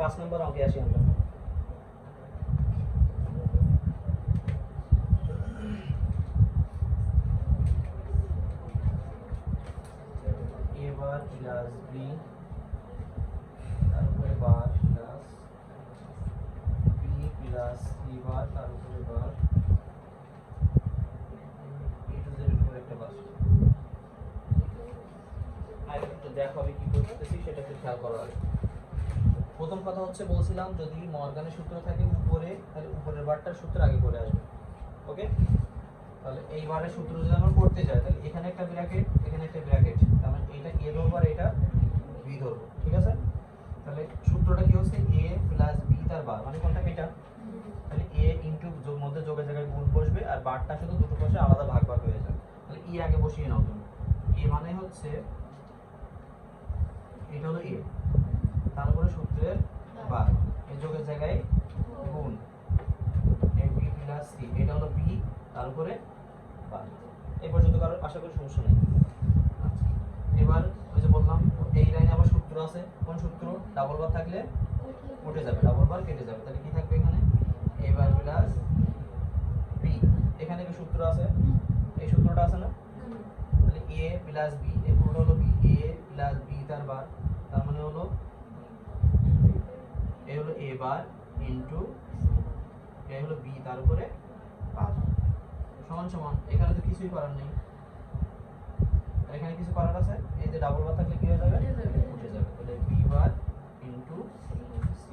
5 নম্বর অঙ্কে আসি আমরা। a বার প্লাস b তার উপরে বার প্লাস b প্লাস c বার তার উপরে বার e টু z এর উপরে একটা বার। আর একটু দেখো আমি কি করতেছি সেটা একটু খেয়াল করো। প্রথম কথা হচ্ছে বলছিলাম যদি মর্গানের সূত্র থাকে উপরে তাহলে উপরের বারটার সূত্র আগে করে আসবে। ওকে, তাহলে এই বারের সূত্র যদি আমরা করতে যাই তাহলে এখানে একটা ব্র্যাকেট এখানে একটা ব্র্যাকেট, তার মানে এটা a ধরবো আর এটা b ধরবো, ঠিক আছে? তাহলে সূত্রটা কি হচ্ছে a প্লাস b তার বার, মানে কোনটা এটা, তাহলে a ইনটু মধ্যে যোগের জায়গায় গুণ বসবে আর বারটা শুধু দুটো পাশে আলাদা ভাগ ভাগ হয়ে যাবে। তাহলে e আগে বসিয়ে নাও তুমি। a মানে হচ্ছে এটা হলো a, তারপরে সূত্রের বার, এই যোগের জায়গায় গুণ ab প্লাস c, এটা হলো b তার উপরে বার। এই পর্যন্ত কারোর আশা করি সমস্যা নেই। এবার ওই যে বললাম এই লাইনে আবার সূত্র আছে, কোন সূত্র? ডাবল বার থাকলে উঠে যাবে, ডাবল বার কেটে যাবে, তাহলে কি থাকবে এখানে a বার প্লাস b। এখানে কি সূত্র আছে? এই সূত্রটা আছে না? তাহলে a প্লাস b, এই পুরোটা হলো b, a প্লাস b তার বার, তার মানে হলো এ হলো a বার ইনটু এ হলো b তার উপরে বার সমান সমান। এখানে তো কিছুই করার নেই, এখানে কিছু করার আছে? এই যে ডাবল বার থাকলে কি হয়ে যাবে? উঠে যাবে। তাহলে b বার ইনটু c।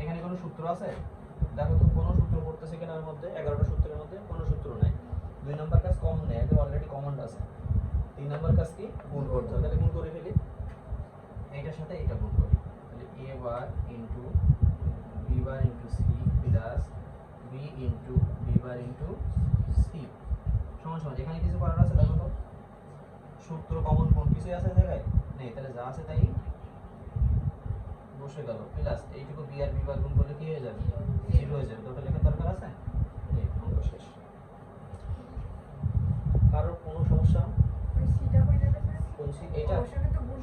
এখানে কোনো সূত্র আছে? দেখো তো কোনো সূত্র পড়তেছে কিনা এর মধ্যে? 11টা সূত্রের মধ্যে কোনো সূত্র নাই। 2 নাম্বার কাজ কমন নেই, এটা অলরেডি কমন আছে। 3 নাম্বার কাজ কি? গুণ করতে হবে। তাহলে গুণ করে ফেলি, এইটার সাথে এটা গুণ করি, তাহলে a bar into b bar into c plus b into b bar into c সমান সমান। এখানে কিছু করার আছে? দেখো তো সূত্র কমন কোন কিছু আছে জায়গায় নেই, তাহলে যা আছে তাই বসে গেল, প্লাস এইটুকু b আর b বার গুণ করলে কি হয়ে যাবে? 0 হয়ে যাবে। ওটা লেখার দরকার আছে? নেই, অঙ্ক শেষ। কারোর কোনো সমস্যা? কোন সি? এইটা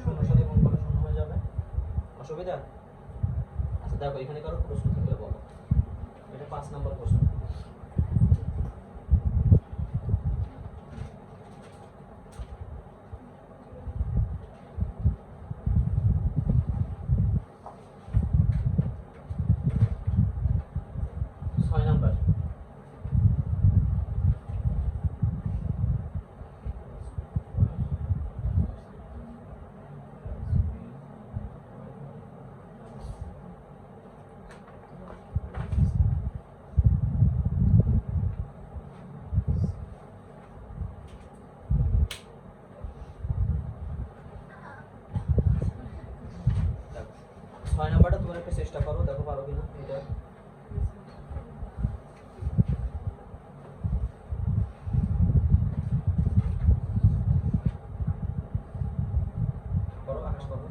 শূন্যর সাথে গুণ করলে শূন্য হয়ে যাবে, অসুবিধা? আচ্ছা দেখো এখানে কারো প্রশ্ন থাকলে বলো। এটা 5 নাম্বার প্রশ্ন। ছয় নাম্বারটা তোমরা একটা চেষ্টা করো, দেখো পারো কিনা। এটা করো, আকাশ করো।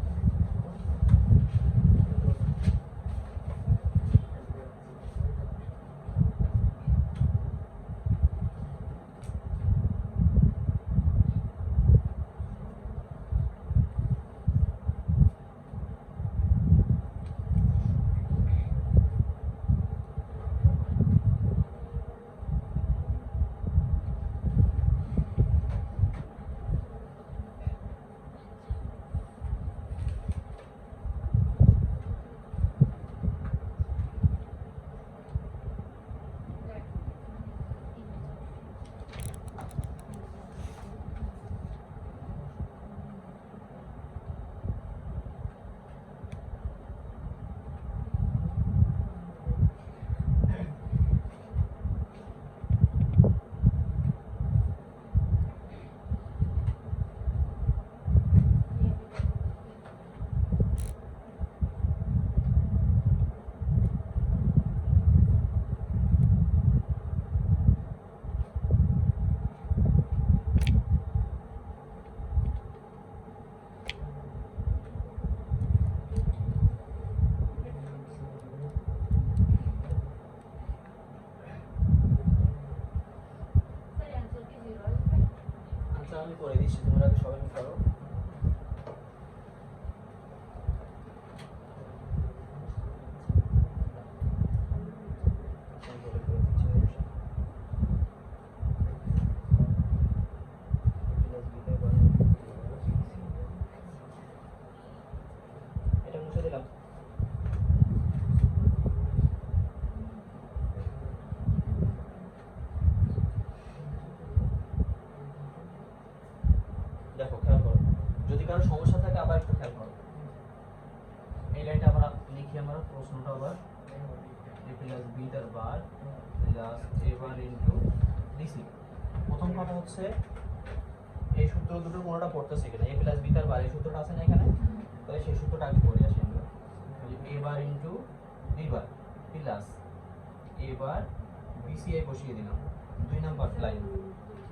প্রশ্নটা আবার a প্লাস b তার bar plus a bar into DC. প্রথম কথা হচ্ছে এই সূত্র দুটোর কোনোটা পড়তেছে কিনা, a প্লাস b তার বার এই সূত্রটা আছে না এখানে, তাহলে সেই সূত্রটা আগে পড়ে আসি আমরা। a bar into b bar plus a bar bci বসিয়ে দিলাম 2 নাম্বার লাইন।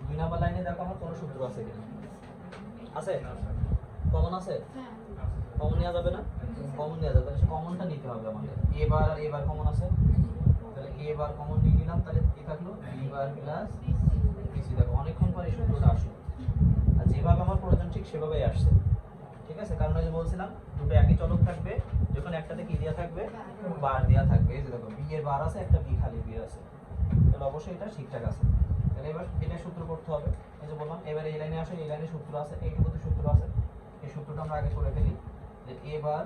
2 নাম্বার লাইনে দেখো আমার কোনো সূত্র আছে কিনা, আছে? কমন আছে? কমন নেওয়া যাবে না? কমন নেওয়া যাবে, তাহলে কমনটা নিতে হবে আমাদের। a বার আর a বার কমন আছে, তাহলে a বার কমন নিয়ে নিলাম, তাহলে কি থাকলো b বার প্লাস bc। দেখো অনেকক্ষণ পর এই সূত্রটা আসলো, আর যেভাবে আমার প্রয়োজন ঠিক সেভাবেই আসছে, ঠিক আছে? কারণ ওই যে বলছিলাম দুটো একই চলক থাকবে, যখন একটাতে কি দেওয়া থাকবে, বার দেওয়া থাকবে। এই যে দেখো b এর বার আছে, একটা b খালি b আছে, তাহলে অবশ্যই এটা ঠিকঠাক আছে। তাহলে এবার এটা সূত্র করতে হবে। এই যে বললাম এবার এই লাইনে আসে, এই লাইনে সূত্র আছে, এইটুকুতে সূত্র আছে, এই সূত্রটা আমরা আগে করে ফেলি যে a বার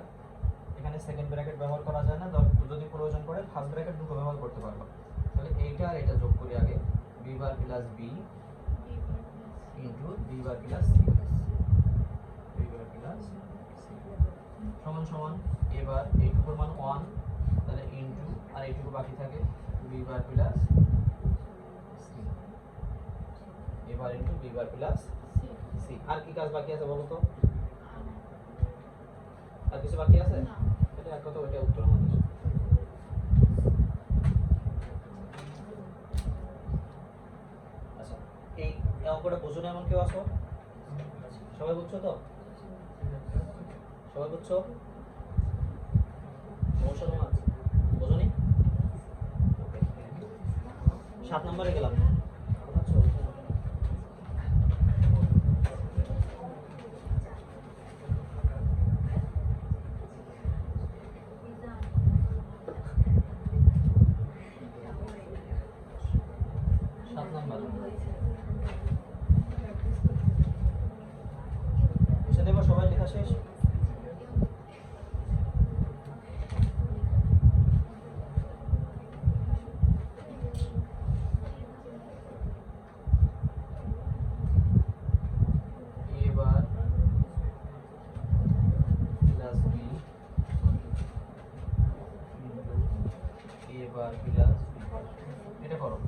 এখানে সেকেন্ড ব্র্যাকেট ব্যবহার করা যায় না, যদি প্রয়োজন পড়ে ফার্স্ট ব্র্যাকেট দুটো ব্যবহার করতে পারবো। তাহলে এইটা আর এটা যোগ করি আগে, b বার প্লাস b ইনটু b বার প্লাস c, b বার প্লাস c সমান সমান এবার এইটুকুর মান 1, তাহলে ইনটু আর এইটুকু বাকি থাকে b বার প্লাস c, এবার ইনটু b বার প্লাস c। আর কি কাজ বাকি আছে বলো তো? আর কিছু বাকি আছে? এটা এক কথা, ওইটা উত্তর আমাদের। আচ্ছা, এই অঙ্কটা বুঝো না এমন কেউ আছো? সবাই বুঝছো তো? সবাই বুঝছো? সমস্যা তোমার বুঝোনি? 7 নম্বরে গেলাম। আচ্ছা, 7 নম্বর বুঝে দেবো, সবাই লেখা শেষ? এবার প্লাস b এবার প্লাস এটা করো।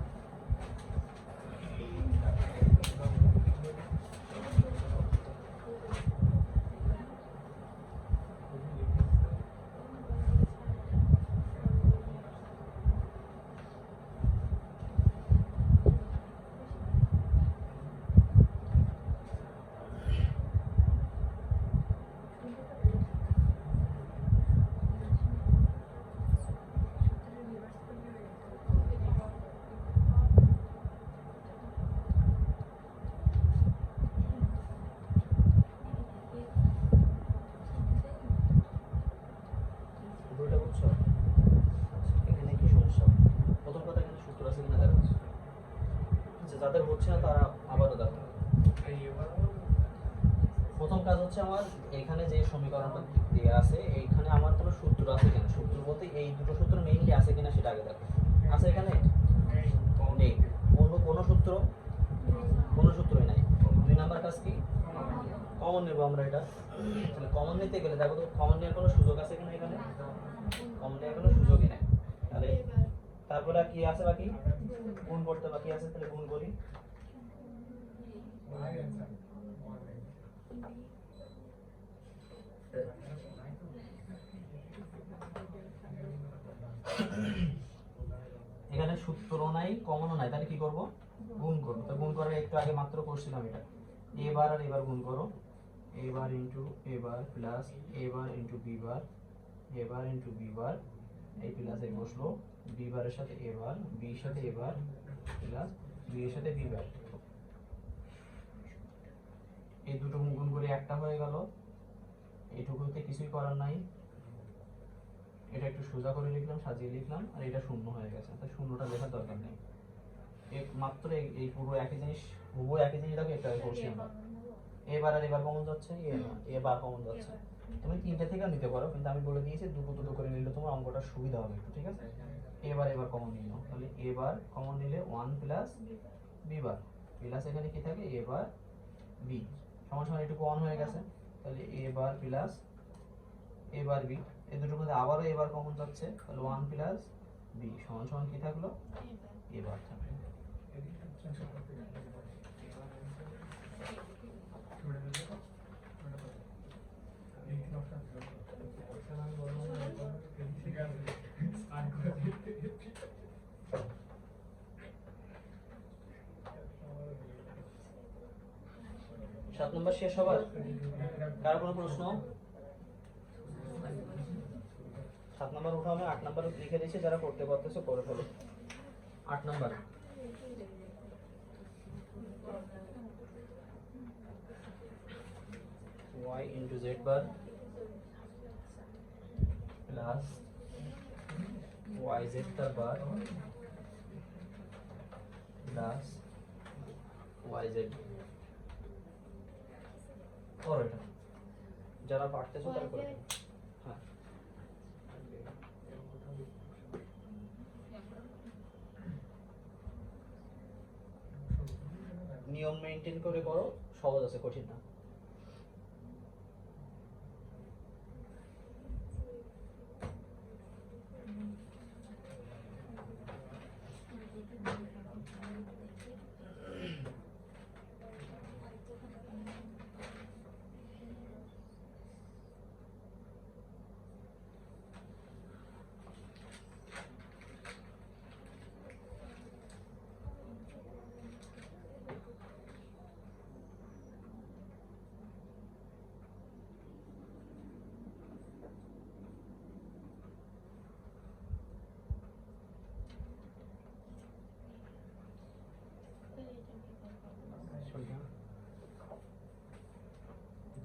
দুটোটা বুঝছো? এখানে কি সমস্যা? প্রথম কথা এখানে সূত্র আছে কিনা দেখো, যে যাদের হচ্ছে না তারা আবারও দেখো। প্রথম কাজ হচ্ছে আমার এখানে যে সমীকরণটা দেওয়া আছে এইখানে আমার কোনো সূত্র আছে কিনা, সূত্র বলতে এই দুটো সূত্র মেইনলি আছে কিনা সেটা আগে দেখো। আছে এখানে? নেই। কোনো সূত্র, কোনো সূত্রই নাই। 2 নাম্বার কাজ কি? কমন নেব আমরা এটা। তাহলে কমন নিতে গেলে দেখো তো কমন নেওয়ার কোনো সুযোগ আছে কিনা এখানে? কমন নেওয়ার কোনো সুযোগই নাই। তাহলে তারপরে কি আছে বাকি? গুণ করতে বাকি আছে, তাহলে গুণ করি। এখানে সূত্র নাই, কমনও নাই, তাহলে কি করব? গুণ করব। তো গুণ করার একটু আগে মাত্র করছিলাম এটা। এবার আর এবার গুণ করো, এবার ইনটু এবার প্লাস এবার ইনটু বি বার, এবার ইনটু বি বার, এই প্লাস এই বসলো বি বারের সাথে এবার, বি এর সাথে এবার প্লাস বি এর সাথে বি বার। এই দুটো গুণ করে একটা হয়ে গেল, এইটুকুতে কিছুই করার নাই। এটা একটু সোজা করে লিখলাম, সাজিয়ে লিখলাম, আর এটা শূন্য হয়ে গেছে, তাই শূন্যটা লেখার দরকার নেই। মাত্র এই পুরো একই জিনিস, হুবহু একই জিনিস দেখো একটা করছি আমরা। এবার আর এবার কমন যাচ্ছে, এবার কমন যাচ্ছে। তুমি তিনটে থেকেও নিতে পারো, কিন্তু আমি বলে দিয়েছি দুটো দুটো করে নিলে তোমার অঙ্কটা সুবিধা হবে একটু, ঠিক আছে? এবার এবার কমন নিয়ে নাও, তাহলে এবার কমন নিলে 1 প্লাস বি বার প্লাস এখানে কি থাকে এবার বি সমান সমান এটুকু 1 হয়ে গেছে, তাহলে এবার প্লাস এ বার বি, এই দুটোর মধ্যে আবারও এ বার কমন যাচ্ছে, তাহলে 1 প্লাস বি সমান সমান কি থাকলো, এ বার থাকলো। সাত নম্বর শেষ হবার, কার কোনো প্রশ্ন? 7 নম্বর উঠা হবে, 8 নম্বর লিখে দিয়েছি, যারা করতে পারতেছে করে ফেলো। 8 নম্বর y into z bar plus yz tar bar plus yz। और এটা যারা পারতেছো তারা করে ফেলো। হ্যাঁ নিয়ম মেইনটেইন করে করো, সহজ আছে, কঠিন না।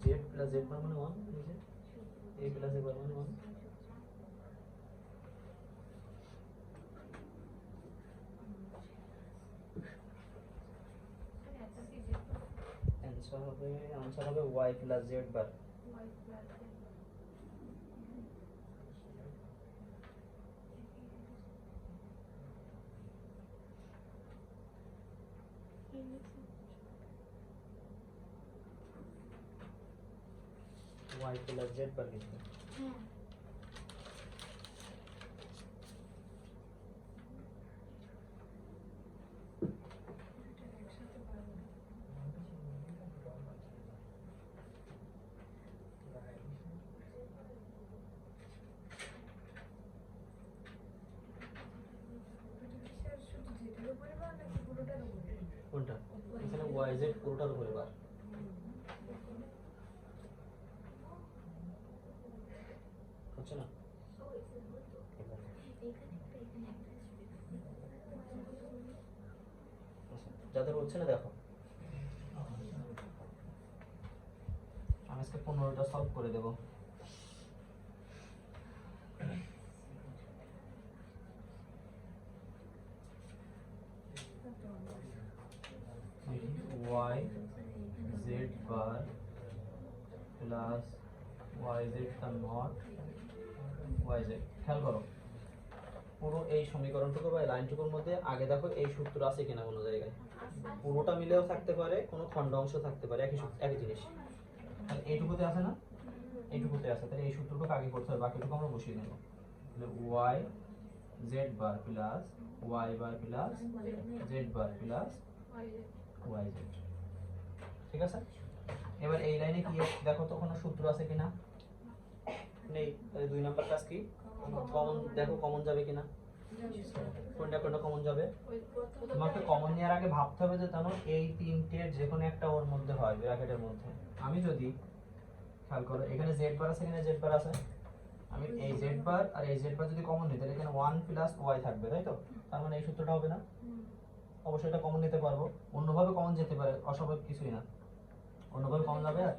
z plus z bar মানে 1, নিচে a plus a bar মানে 1। आंसर হবে y plus z bar। y plus z bar লিখবে। কোনটা? এখানে yz পুরোটার উপরে বার। হচ্ছে না? যাদের হচ্ছে না দেখো, আমি আজকে 15টা সলভ করে দেব। y z bar plus yz তা নট yz। খেয়াল করো পুরো এই সমীকরণটুকু বা লাইনটুকুর মধ্যে আগে দেখো এই সূত্র আছে কিনা কোনো জায়গায়, পুরোটা মিলেও থাকতে পারে, কোনো খণ্ড অংশ থাকতে পারে, একই জিনিস। তাহলে এইটুকুতে আছে না, এইটুকুতে আছে, তাহলে এই সূত্রটুকু আগে করতে হবে, বাকিটুকু আমরা বসিয়ে দেবো। তাহলে y z বার প্লাস y বার প্লাস z বার প্লাস yz। ঠিক আছে, এবার এই লাইনে কি দেখো তো কোনো সূত্র আছে কিনা, নেই। তাহলে 2 নাম্বার কাজ কি, কমন দেখো কমন যাবে কিনা, কোনটা কোনটা কমন যাবে। তোমাকে কমন নেওয়ার আগে ভাবতে হবে যে জানো এই তিনটের যে কোনো একটা ওর মধ্যে হয়, ব্র্যাকেটের মধ্যে। আমি যদি খেয়াল করো এখানে z বার আছে, এখানে z বার আছে, আমি এই z বার আর এই z বার যদি কমন নিই তাহলে এখানে 1 প্লাস y থাকবে, তাই তো? তার মানে এই সূত্রটা হবে না, অবশ্যই এটা কমন নিতে পারবো। অন্যভাবে কমন যেতে পারে, অস্বাভাবিক কিছুই না, অন্যভাবে কমন যাবে। আর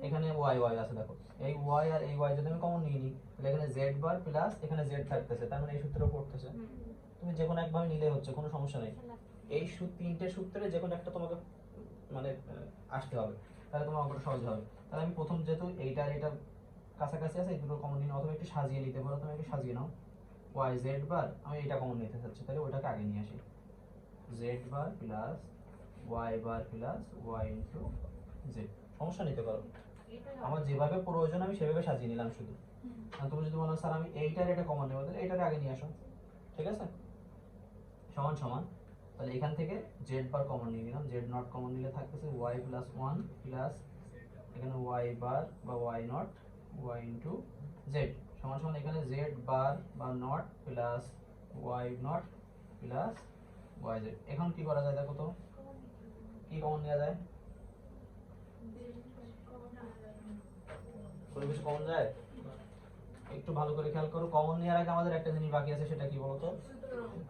এখানে y y আছে দেখো, এই y আর এই y যদি আমি কমন নিয়ে নিই তাহলে এখানে z বার প্লাস এখানে z থাকতেছে, তার মানে এই সূত্র পড়তেছে। তুমি যে কোনো একভাবে নিলে হচ্ছে, কোনো সমস্যা নেই। এই তিনটে সূত্রে যে কোনো একটা তোমাকে মানে আসতে হবে, তাহলে তোমার অঙ্কটা সহজ হবে। তাহলে আমি প্রথম যেহেতু এইটা আর এটা কাছাকাছি আছে, এই দুটো কমন নিয়ে অথবা একটু সাজিয়ে নিতে পারো, তুমি একটু সাজিয়ে নাও। y z বার আমি এটা কমন নিতে চাচ্ছি, তাহলে ওটাকে আগে নিয়ে আসি, z বার প্লাস y বার প্লাস y ইনটু z। সমস্যা নিতে পারো, আমার যেভাবে প্রয়োজন আমি সেভাবে সাজিয়ে নিলাম শুধু। আর তুমি যদি মনে হয় স্যার আমি এইটার এটা কমন নেব, তাহলে এইটারে আগে নিয়ে আসো, ঠিক আছে? সমান সমান, তাহলে এখান থেকে জেড বার কমন নিয়ে নিলাম, জেড নট কমন নিলে থাকতেছে ওয়াই প্লাস ওয়ান প্লাস এখানে ওয়াই বার বা y not y into z সমান সমান এখানে জেড বার বা not plus y not plus y z. এখন কি করা যায় দেখো তো, কি কমন নেওয়া যায়? কোনো কিছু কমন যায়? একটু ভালো করে খেয়াল করো, কমন নেওয়ার আগে আমাদের একটা জিনিস বাকি আছে, সেটা কি বলতো?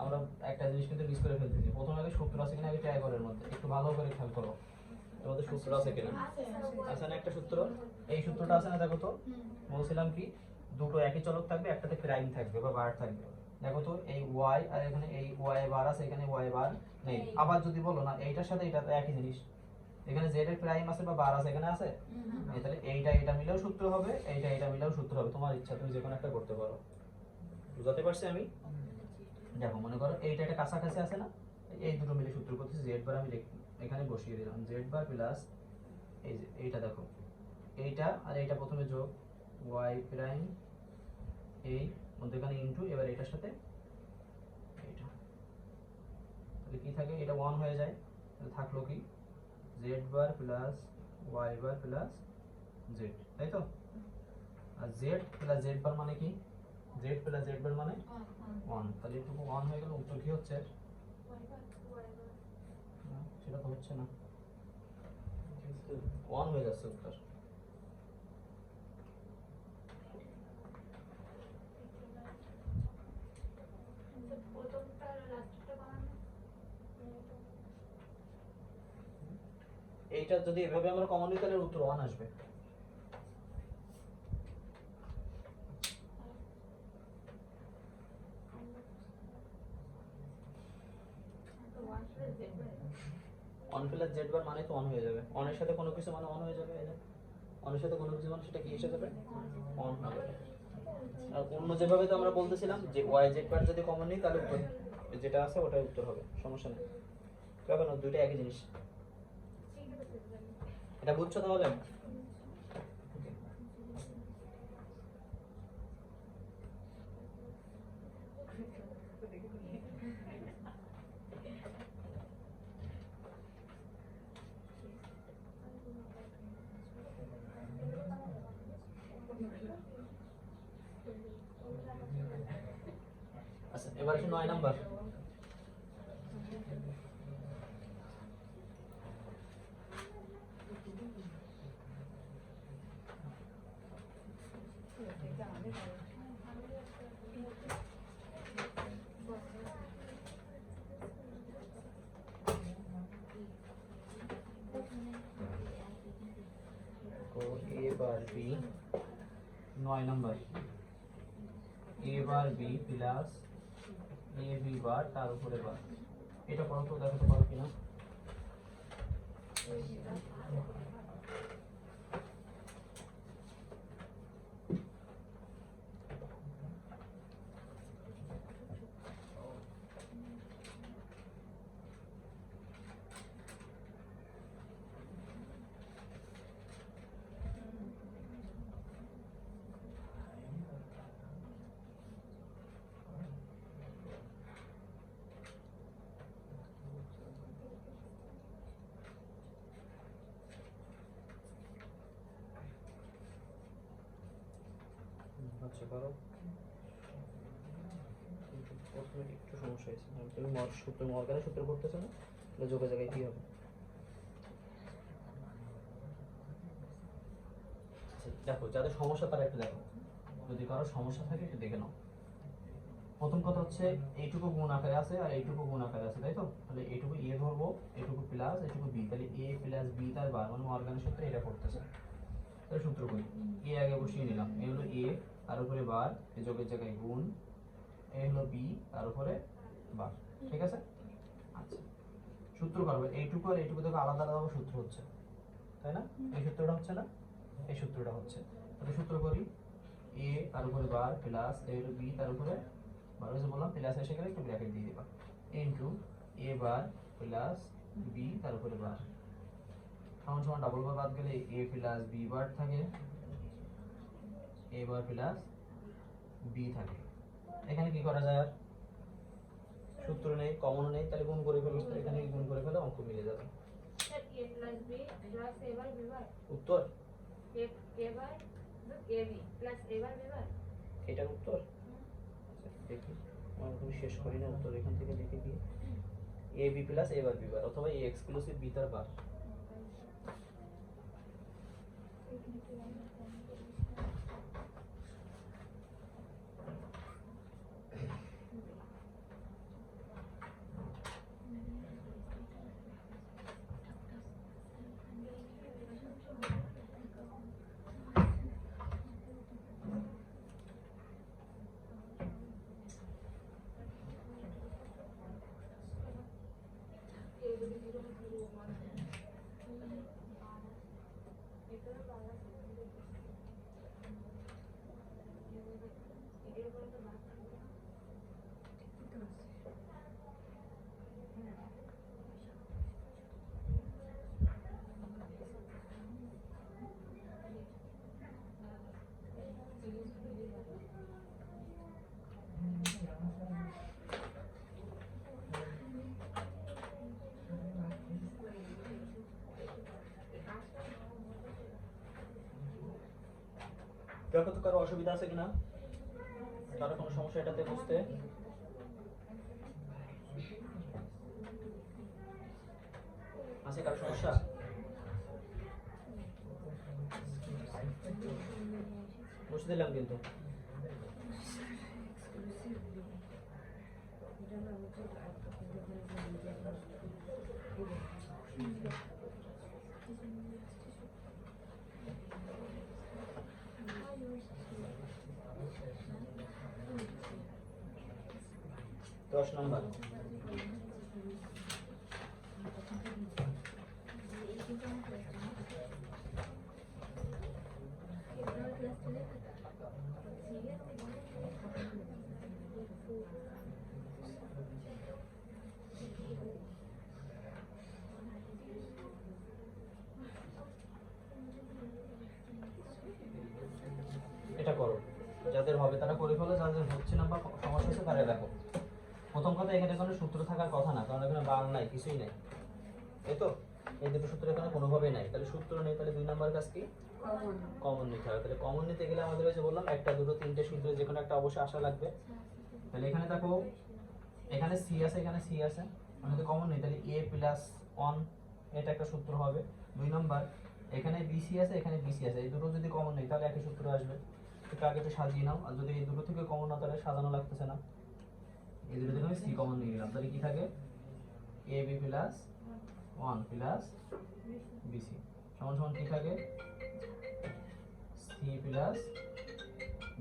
আমরা একটা জিনিস কিন্তু মিস করে ফেলতেছি। প্রথমে আগে সূত্র আছে কিনা আগে ট্রাই করো, এর মধ্যে একটু ভালো করে খেয়াল করো, এর মধ্যে সূত্র আছে কিনা। আছে না একটা সূত্র? এই সূত্রটা আছে না, দেখো তো। বলছিলাম কি, দুটো একই চলক থাকবে, একটাতে প্রাইম থাকবে বা বার থাকবে। দেখো তো এই ওয়াই আর এখানে এই ওয়াই বার আছে, এখানে ওয়াই বার নেই। আবার যদি বলো না এইটার সাথে এটা তো একই জিনিস, এখানে জেড এর প্রাইম আছে বা বার আছে, এখানে আছে, তাহলে এইটা এটা মিলেও সূত্র হবে, এইটা এটা মিলেও সূত্র হবে। তোমার ইচ্ছা, তুমি যে কোনো একটা করতে পারো। বুঝাতে পারছি আমি? দেখো মনে করো এইটা একটা কাছাকাছি আছে না, এই দুটো মিলে সূত্র করতেছি। জেড বার আমি এখানে বসিয়ে দিলাম, জেড বার প্লাস এই যে এইটা দেখো, এইটা আর এইটা প্রথমে যোগ ওয়াই প্রাইম এই মধ্যখানে ইনটু, এবার এটার সাথে এইটা, তাহলে কি থাকে, এটা 1 হয়ে যায়। তাহলে থাকলো কি, Z bar plus y bar plus Z, তাই তো? আর জেড প্লাস জেড বার মানে কি, জেড প্লাস জেড বার মানে 1, তাহলে এটুকু 1 হয়ে গেল। উত্তর কি হচ্ছে? সেটা তো হচ্ছে না, 1 হয়ে যাচ্ছে উত্তর। এইটা যদি এভাবে আমরা কমন নিই তাহলে উত্তর 1 আসবে। ওয়ান প্লাস জেড বার মানে তো 1 হয়ে যাবে, 1 এর সাথে কোনো কিছু মানে 1 হয়ে যাবে। এই যে 1 এর সাথে কোনো কিছু মানে সেটা কি এসে যাবে, 1 হয়ে যাবে। আর অন্য যেভাবে তো আমরা বলতেছিলাম যে ওয়াই জেড বার যদি কমন নিই তাহলে উত্তর যেটা আছে ওটাই উত্তর হবে, সমস্যা নেই। কেন, দুইটা একই জিনিস। এটা বুঝছো তাহলে? আচ্ছা এবার আসে 9 নাম্বার। এ বার বি 9 নাম্বার, এ বার বি প্লাস এ বি বার তার উপরে বার। এটা করো তো, দেখো তো পারো কিনা। আচ্ছা করো, প্রথমে একটু সমস্যা হয়েছে, তুমি সূত্র মর্গানের সূত্র করতেছো না, তাহলে যোগের জায়গায় কি হবে? দেখো যাদের সমস্যা তারা একটু দেখো, যদি কারো সমস্যা থাকে একটু দেখে নাও। প্রথম কথা হচ্ছে এইটুকু গুণ আকারে আছে আর এইটুকু গুণ আকারে আছে, তাই তো? তাহলে এইটুকু এ ধরবো, এইটুকু প্লাস এইটুকু বি, তাহলে এ প্লাস বি তার বার মানে মর্গানের সূত্রে এটা করতেছে। তাহলে সূত্র করি, এ আগে বসিয়ে নিলাম, এ হলো এ তার উপরে বার, এই যোগের জায়গায় গুণ, এ হলো বি তার উপরে বার, ঠিক আছে? আচ্ছা সূত্র করবে, এইটুকু আর এইটুকু দেখো আলাদা আলাদা সূত্র হচ্ছে, তাই না? এই সূত্রটা হচ্ছে না, এই সূত্রটা হচ্ছে। তাহলে সূত্র করি, এ তার উপরে বার প্লাস এ হলো বি তার উপরে বার, ওই যে বললাম প্লাস এসে গেলে একটু ব্র্যাকেট দিয়ে দিবা, into a bar plus B তার উপরে বার। সমান সমান ডাবল বার বাদ গেলে এ প্লাস বি বার থাকে, এ বার প্লাস বি থাকে। এখানে কি করা যায়, আর সূত্র নেই, কমন নেই, তাহলে গুণ করে ফেলো, এখানে গুণ করে ফেলো, অঙ্ক মিলে যাবে। Sir a plus b plus a bar b বার উত্তর a bar a b plus a bar b বার এটা উত্তর। আচ্ছা দেখি, আমি শেষ করি না, উত্তর এখান থেকে দেখে দিই, এ বি প্লাস এ বার বি বার অথবা এ এক্সক্লুসিভ বি তার বার। দেখো তো কারো অসুবিধা আছে কিনা, কারো কোনো সমস্যা এটাতে বুঝতে? আছে কারো সমস্যা? বুঝতে দিলাম কিন্তু। দশ নম্বর, এটা করো, যাদের হবে তারা করে ফেলো, যাদের হচ্ছে না বা সমস্যা হচ্ছে তারা দেখো। প্রথম কথা, এখানে কোনো সূত্র থাকার কথা না, কারণ এখানে বার নাই, কিছুই নাই, এই তো এই দুটো সূত্র এখানে কোনোভাবেই নাই, তাহলে সূত্র নেই, তাহলে 2 নাম্বার কাজ কি, কমন নিতে হবে। তাহলে কমন নিতে গেলে আমাদের হচ্ছে বললাম একটা দুটো তিনটে সূত্র যে কোনো একটা অবশ্যই আসা লাগবে। তাহলে এখানে দেখো, এখানে সি আছে, এখানে সি আছে, আমি যদি কমন নিই তাহলে এ প্লাস 1 এটা একটা সূত্র হবে। 2 নাম্বার, এখানে বিসি আছে, এখানে বিসি আছে, এই দুটো যদি কমন নিই তাহলে একই সূত্র আসবে। একটু আগে একটু সাজিয়ে নাও, আর যদি এই দুটো থেকে কমন না তাহলে সাজানো লাগতেছে না। এই দুটো থেকে আমি সি কমন নিয়ে নিলাম, তাহলে কি থাকে, A b plus 1 plus BC সমান সমান কি থাকে, সি প্লাস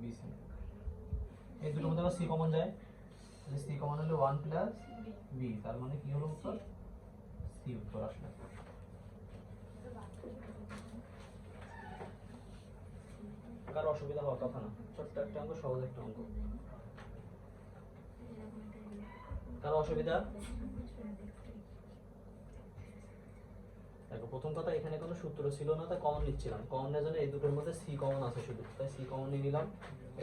বিসি। এই দুটোর মধ্যে আবার সি কমন যায়, তাহলে সি কমন হলো 1 প্লাস বি, তার মানে কি হলো উত্তর, সি উত্তর আসলে। কারো অসুবিধা হওয়ার কথা না, ছোট্ট একটা অঙ্ক, সহজ একটা অঙ্ক। কারো অসুবিধা? দেখো প্রথম কথা, এখানে কোনো সূত্র ছিল না, তাই কমন নিচ্ছিলাম, কমন নেওয়ার জন্য এই দুটোর মধ্যে সি কমন আছে শুধু, তাই সি কমন নিয়ে নিলাম।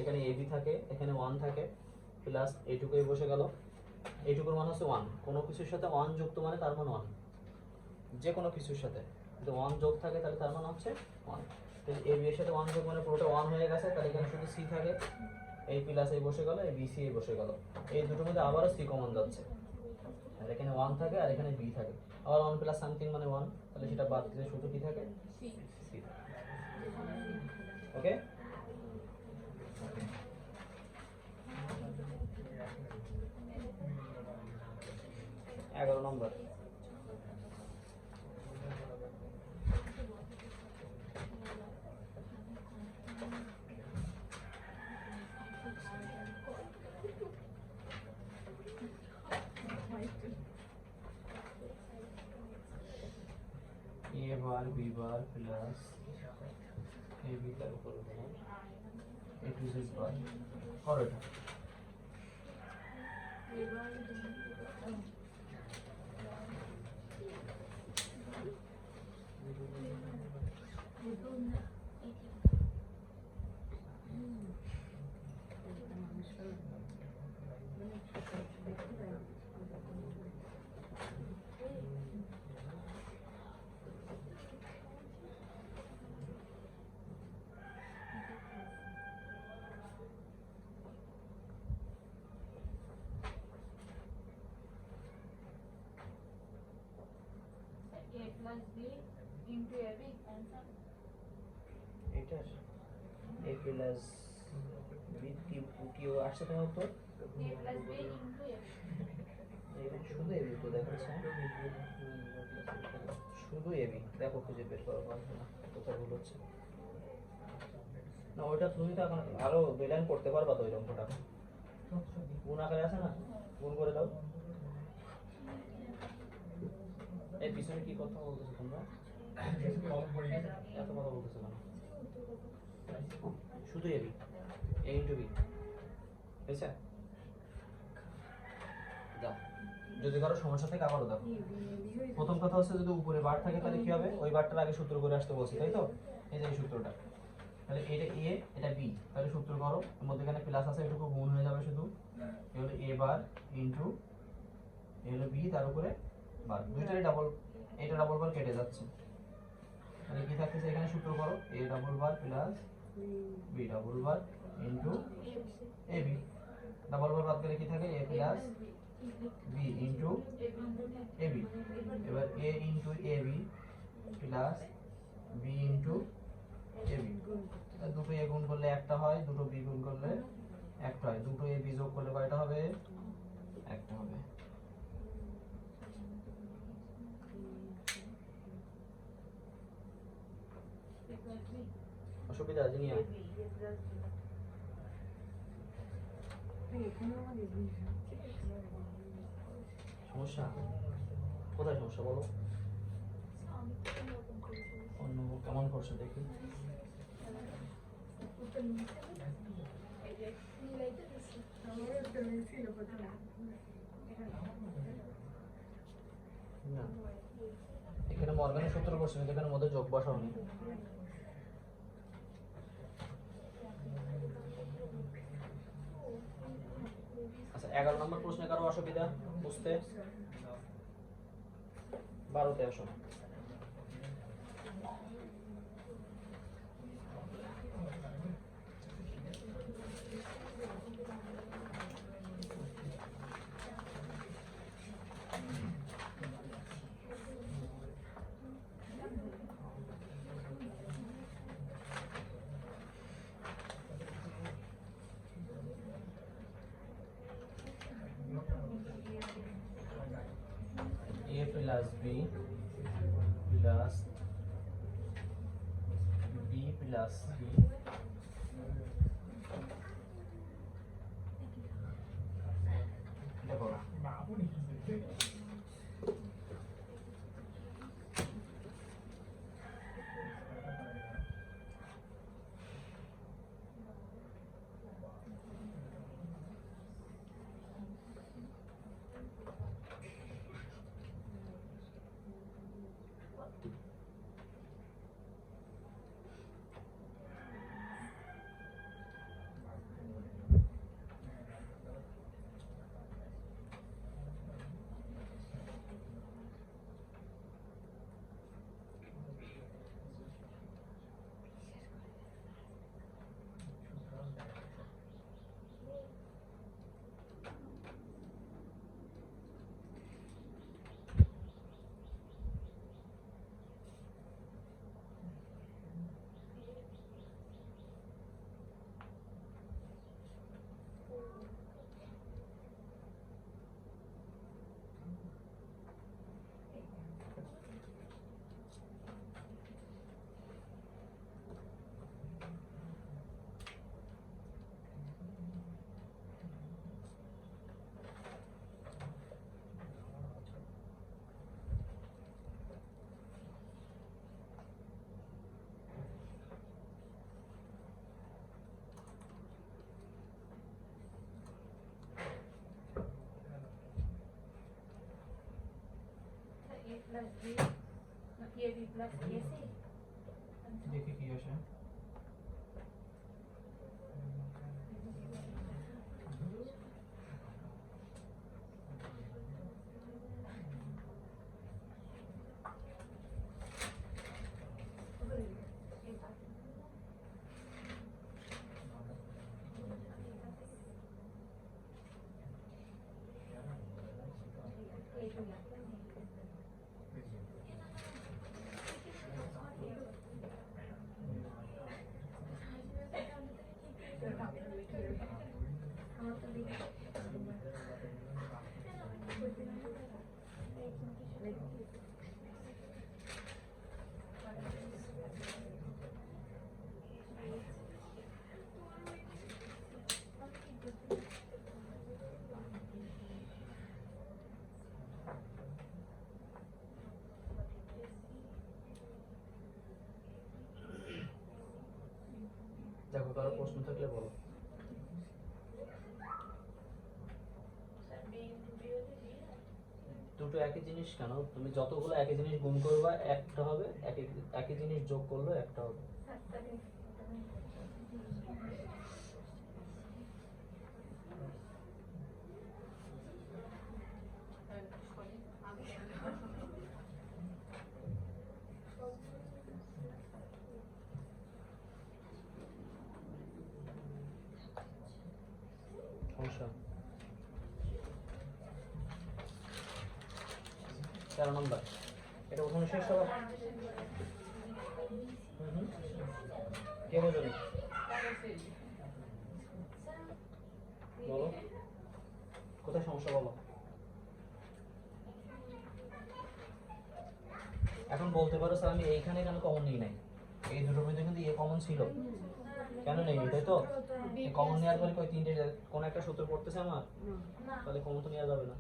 এখানে এবি থাকে, এখানে 1 থাকে, প্লাস এইটুকুই বসে গেল, এইটুকুর মান হচ্ছে 1, কোনো কিছুর সাথে 1 যুক্ত মানে তার মান 1, যে কোনো কিছুর সাথে যদি 1 যোগ থাকে তাহলে তার মান হচ্ছে 1। তাহলে এবি এর সাথে 1 যোগ মানে পুরোটা 1 হয়ে গেছে, তাহলে এখানে শুধু সি থাকে, এই প্লাস এই বসে গেল, এই বিসি এই বসে গেল, এই দুটোর মধ্যে আবারও সি কমন যাচ্ছে, আর এখানে 1 থাকে আর এখানে বি থাকে, আবার 1 প্লাস সামথিং মানে 1, তাহলে সেটা বাদ দিলে শুধু কি থাকে, সি থাকে। ওকে, এগারো নম্বর, A bar B bar plus A B তার উপর ए टू z बार और এটা plus B into AB answer. এটা a প্লাস b কি আসছে তোমার উত্তর A plus B into AB. এটা শুধু এবি তো দেখাচ্ছে শুধু এবি দেখো খুঁজে বের করো পারবে না কোথায় ভুল হচ্ছে না ওইটা তুমি তো এখন আরো বেলাইন করতে পারবা তো ওই অঙ্কটা গুণ আকারে আছে না গুণ করে দাও এই পিছনে কি কথা বলতেছো তোমরা এত কথা বলতেছো কেন শুধু এবি এ ইন্টু বি বুঝছে দাও যদি কারো সমস্যা থাকে আবারও দাও প্রথম কথা হচ্ছে যদি উপরে বার থাকে তাহলে কি হবে ওই বারটার আগে সূত্র করে আসতে বলছি তাই তো এই যে এই সূত্রটা তাহলে এটা এ এটা বি তাহলে সূত্র করো এর মধ্যে এখানে প্লাস আছে এটুকু গুণ হয়ে যাবে শুধু এ হলো এ বার ইনটু এ হলো বি তার উপরে বার দুইটারই ডাবল এটা ডাবল বার কেটে যাচ্ছে তাহলে কি থাকতেছে এখানে সূত্র করো a double bar plus b double bar into a b double bar বাদ গেলে কি থাকে a plus b into a b এবার a into a b plus b into a b দুটো এ গুণ করলে একটা হয় দুটো বি গুণ করলে একটা হয় দুটো এ বি যোগ করলে কয়টা হবে একটা হবে অসুবিধা আছে নিয়ে সমস্যা কোথায় সমস্যা বলো অন্য কেমন করছো দেখি না এখানে মর্গানের সূত্র করছো কিন্তু এখানে মধ্যে যোগ বসাওনি আচ্ছা 11 নম্বর প্রশ্নে কারো অসুবিধা বুঝতে 12তে আসো a plus b plus b plus c দেখো A plus B, no, AB plus AC. দেখি কি আসে দেখো কারো প্রশ্ন থাকলে বলো। দুটো একই জিনিস কেন? তুমি যতগুলো একই জিনিস গুণ করবা একটা হবে, একই জিনিস যোগ করলে একটা হবে। সমস্যা 13 নম্বর, এটা ওখানে শেষ হলো। কে বোঝেনি বলো, কোথায় সমস্যা বলো। এখন বলতে পারো স্যার আমি এইখানে কেন কমন নিই নাই, এই দুটোর মধ্যে কিন্তু এ কমন ছিল, কেন নেই? তাই তো কমন নেওয়ার পরে কই তিনটে কোন একটা সূত্র পড়তেছে আমার, তাহলে কমন তো নেওয়া যাবে না।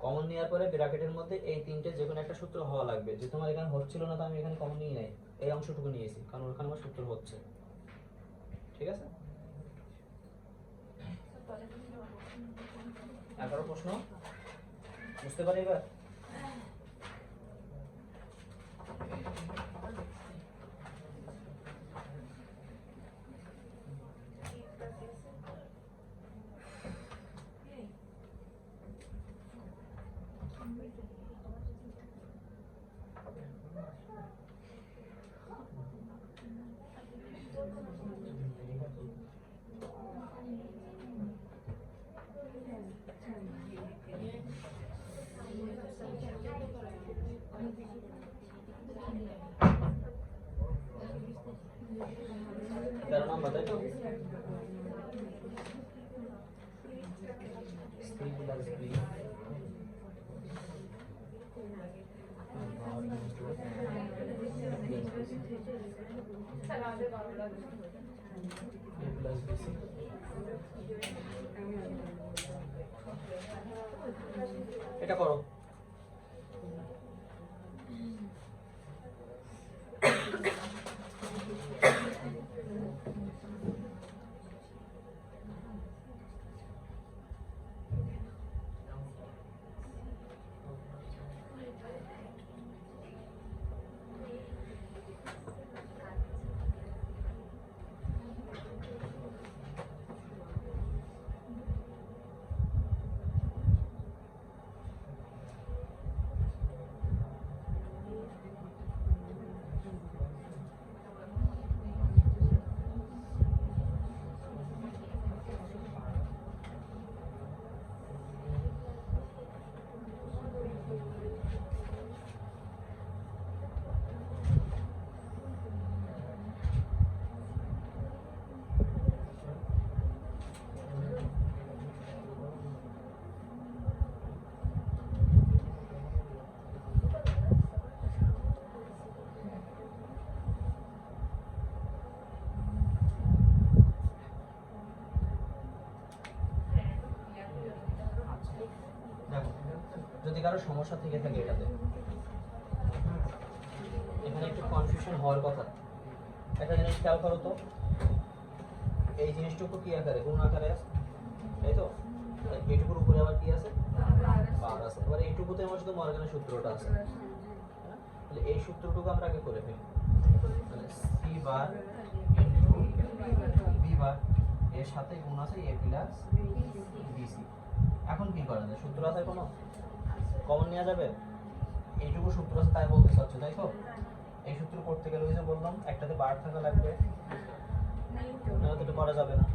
কমন নেওয়ার পরে ব্র্যাকেটের মধ্যে এই তিনটে যে কোনো একটা সূত্র হওয়া লাগবে। যে তোমার এখানে হচ্ছিল না তো আমি এখানে কমন নিয়ে নাই, এই অংশটুকু নিয়েছি কারণ ওখানে আমার সূত্র হচ্ছে। ঠিক আছে, 11 প্রশ্ন বুঝতে পারি এবার। তেরো নম্বর তাই তো, C plus B plus BC। এটা করো। দেখো যদি কারো সমস্যা থেকে থাকে এটাতে, এখানে একটু কনফিউশন হওয়ার কথা। একটা জিনিস খেয়াল করো তো, এই জিনিসটুকু কি আকারে? গুণ আকারে আছে, তাই তো? এইটুকুর উপরে আবার কি আছে? বার আছে। এবার এইটুকুতে আমার শুধু মর্গানের সূত্রটা আছে, তাহলে এই সূত্রটুকু আমরা আগে করে ফেলি। তাহলে c bar into b bar, এর সাথে গুণ আছে এ প্লাস বিসি। এখন কি করা যায়? সূত্র আছে কোনো কমন নেওয়া যাবে? এইটুকু সূত্র আছে তাই বলতে চাচ্ছ, তাই তো? এই সূত্র করতে গেলে ওই যে বললাম একটাতে বার থাকা লাগবে, নাহলে তো এটা করা যাবে না।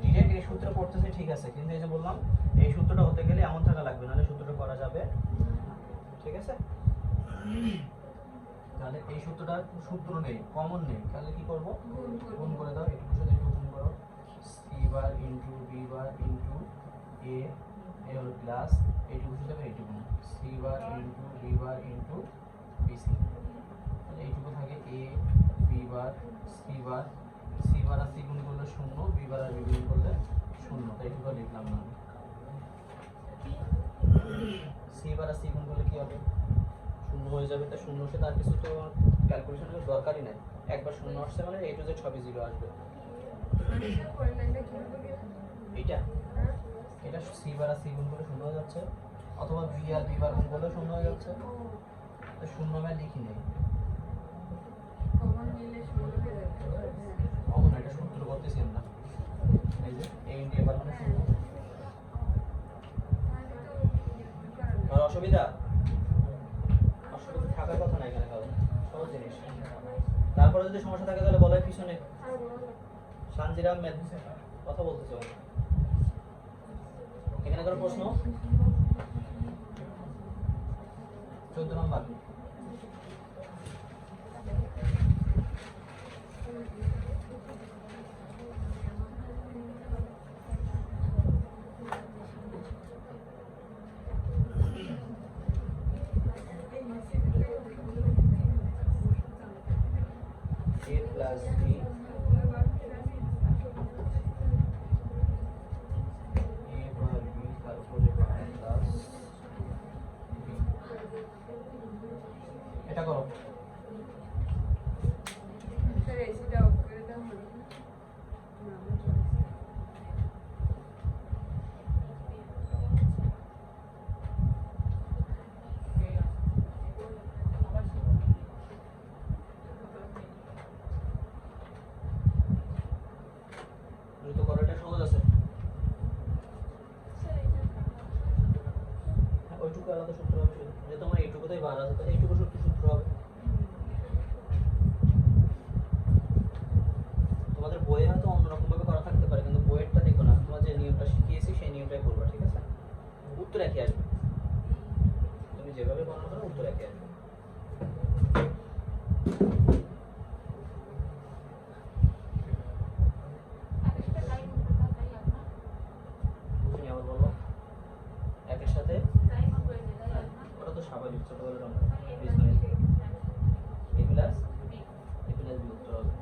ডিরেক্ট এই সূত্র করতেছে ঠিক আছে, কিন্তু এই যে বললাম এই সূত্রটা হতে গেলে এমন থাকা লাগবে, নাহলে সূত্রটা করা যাবে। ঠিক আছে, তাহলে এই সূত্রটা সূত্র নেই, কমন নেই, তাহলে কি করব? গুণ করে দাও, এটুকুর সাথে এটুকু গুণ করো। সি বার ইনটু এ এ হলো প্লাস এইটুকু হিসাবে এইটুকু C bar into B bar into BC, এইটুকু থাকে A B bar C bar, C bar আর সি গুণ করলে শূন্য, বি বার আর বি গুণ করলে শূন্য, তাই এইটুকু লিখলাম না। সি বার আর সি গুণ করলে কি হবে? শূন্য হয়ে যাবে, তাই শূন্য সে তার কিছু তো ক্যালকুলেশনের দরকারই নাই, একবার শূন্য আসছে মানে এ টু জেড সবই জিরো আসবে। এইটা এটা সি বার আর সি গুণ করলে শূন্য হয়ে যাচ্ছে, অথবা বি আর বি বার গুণ করলে শূন্য হয়ে যাচ্ছে, তাই শূন্য আমি আর লিখি নেই। অমন এটা সূত্র করতেছি আমরা, এই যে এ ইন্টু এ বার মানে শূন্য। আর অসুবিধা থাকার কথা না এখানে, কারণ সহজ জিনিস। তারপরে যদি সমস্যা থাকে তাহলে বলাই পিছনে শান্তিরাম ম্যাথ কথা বলতেছে। এখানে কোনো প্রশ্ন? 14 নম্বর। a plus b a bar b তারপরে প্লাস b, এটা করো। দ্রুত করো, এটা সহজ আছে। ওইটুকু আলাদা সূত্র হবে, যে তোমার এইটুকুতেই বার আছে, তাহলে এইটুকু সূত্র হবে। তোমাদের বইয়ে হয়তো অন্যরকম ভাবে করা থাকতে পারে, কিন্তু বইয়েরটা দেখো না, তোমরা যে নিয়মটা শিখিয়েছি সেই নিয়মটাই করবা, ঠিক আছে? উত্তর একই আসবে, তুমি যেভাবে গণনা করো উত্তর একই আসবে। বুঝিনি, আবার বলো। একের সাথে ওটা তো স্বাভাবিক, ছোটবেলার আমরা এ প্লাস বি উত্তর হবে।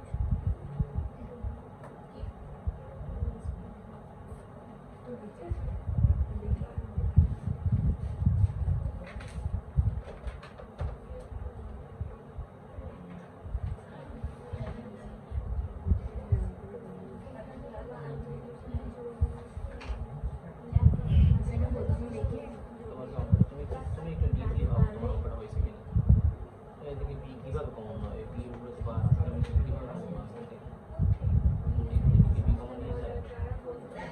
তুমি একটু ডিপলি ভাবো তোমার অঙ্কটা হয়েছে কিনা। এদিকে বি কিভাবে কমন হয়, বি এর উপরে তো বার আছে, আমি কিভাবে কমন হয়, বি কমন নিয়ে যায়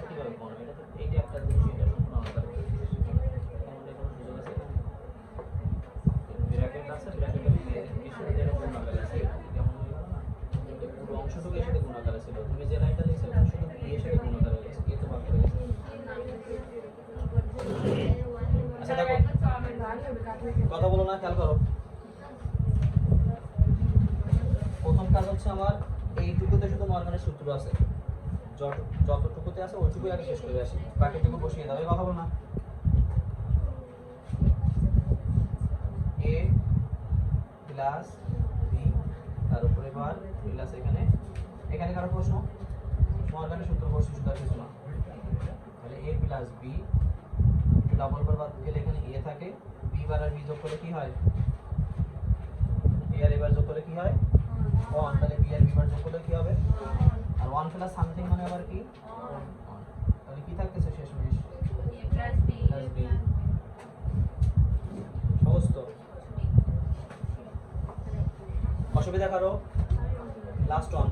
কিভাবে কমন হয়? এটা তো এইটা একটা জিনিস, এটা সম্পূর্ণ আলাদা জিনিস। কমনের কোনো সুযোগ আছে? ব্র্যাকেট আছে, ব্র্যাকেটের সাথে যেটা গুণাকার আছে, কেমন হয়ে গেল না? পুরো অংশটুকু এর সাথে গুণাকার ছিল, তুমি যে লাইনটা লিখছো এটা শুধু বি এর সাথে গুণাকার হয়ে গেছে, এ তো বাদ হয়ে গেছে। আচ্ছা দেখো, কথা বলো না, খেয়াল করো। প্রথম কাজ হচ্ছে আমার এইটুকুতে শুধু মর্গানের সূত্র আছে, যতটুকুতে আছে ওইটুকুই আগে শেষ করে আসি, বাকিটুকু বসিয়ে দাও। এই কথা বলো না। a প্লাস b তার উপরে বার প্লাস এখানে কারো প্রশ্ন? মর্গানের সূত্র বসে শুধু আর কিছু না। তাহলে a plus b double bar বাদ গেলে এখানে a থাকে, b বার আর b যোগ করলে কি হয়? a আর a বার যোগ করলে কি হয়? 1, তাহলে b আর b বার যোগ করলে কি হবে? আর 1 প্লাস সামথিং মানে আবার কি? 1, তাহলে কি থাকতেছে শেষমেশ? a plus b সহজ তো? অসুবিধা কারো? Last one.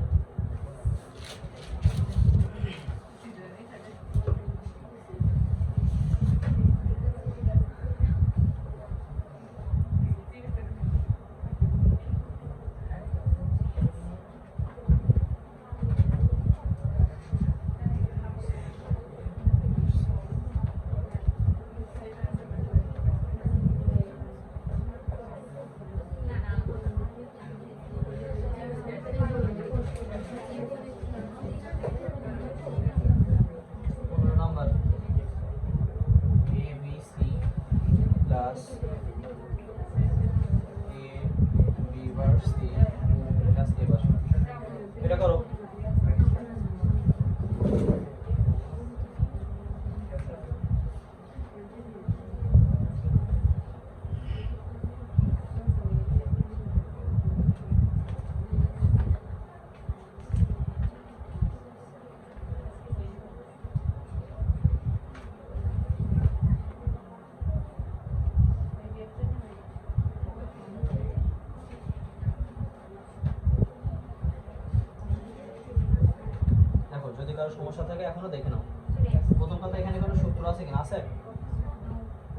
কারো সমস্যা থাকে এখনো দেখে নাও। চলে আসছে। প্রথম কথা এখানে কোনো সূত্র আছে কিনা? আছে?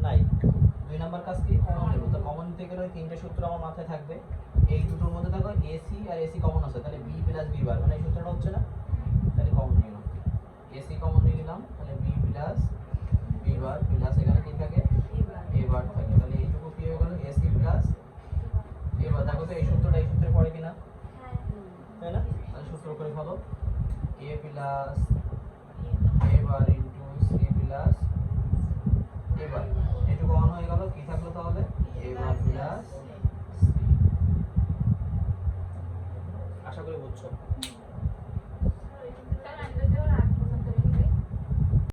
নাই। 2 নাম্বার কাজ কি? কমন নেব। তো কমন নিতে গেলে ওই তিনটে সূত্র আমার মাথায় থাকবে। এই দুটোর মধ্যে দেখো এসি আর এসি কমন আছে, তাহলে বি প্লাস বি বার, মানে এই সূত্রটা হচ্ছে না, তাহলে কমন নিয়ে নাও। এসি কমন নিয়ে নিলাম, তাহলে b plus b bar plus এখানে কি থাকে? এবার এ বার থাকে। তাহলে এইটুকু কি হয়ে গেল? এসি প্লাস এ বার। দেখো তো এই সূত্রটা এই সূত্রে পড়ে কিনা, তাই না? তাহলে সূত্র করে ফেলো, এ প্লাস এ বার ইন্টু সি প্লাস এ বার। এটুকু অন হয়ে গেল, কি থাকলো তাহলে? এ বার প্লাস